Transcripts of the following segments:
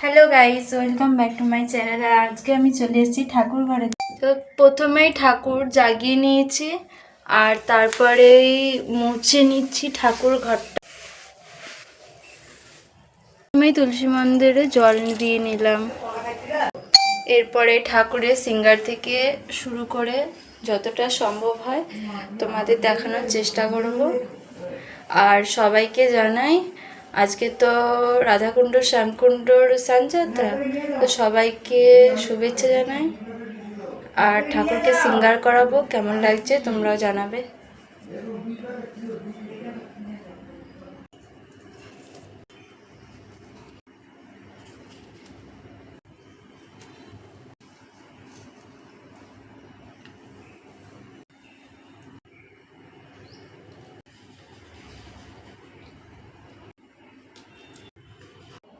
Hello guys, welcome back to my channel. আর আজকে আমি চলে এসেছি ঠাকুর ঘরে। তো প্রথমেই ঠাকুর জাগিয়ে নিয়েছি আর তারপরেই মুছে নিচ্ছি ঠাকুর ঘরটা। আমি তুলসী মন্দিরে জল দিয়ে নিলাম। এরপরে ঠাকুরের সিঙ্গার থেকে শুরু করে যতটা সম্ভব হয় তোমাদের দেখানোর চেষ্টা করব। আর সবাইকে জানাই আজকে তো রাধাকুণ্ড শ্যামকুণ্ডর স্নানযাত্রা, তো সবাইকে শুভেচ্ছা জানাই। আর ঠাকুরকে সিঙ্গার করাবো, কেমন লাগছে তোমরাও জানাবে।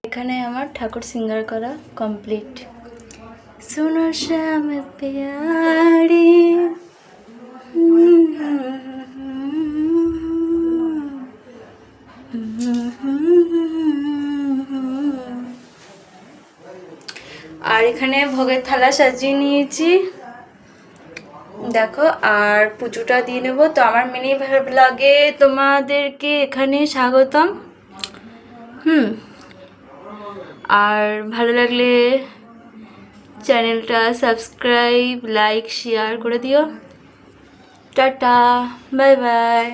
এখানে আমার ঠাকুর সিঙ্গার করা কমপ্লিট। सुनो श्याम प्यारी আর এখানে ভোগের থালা সাজিয়ে নিয়েছি দেখো, আর পুজোটা দিয়ে নেব। তো আমার মিনি ব্লগে তোমাদেরকে এখানে স্বাগতম। আর ভালো লাগলে চ্যানেলটা সাবস্ক্রাইব, লাইক, শেয়ার করে দিও। Tata, bye bye.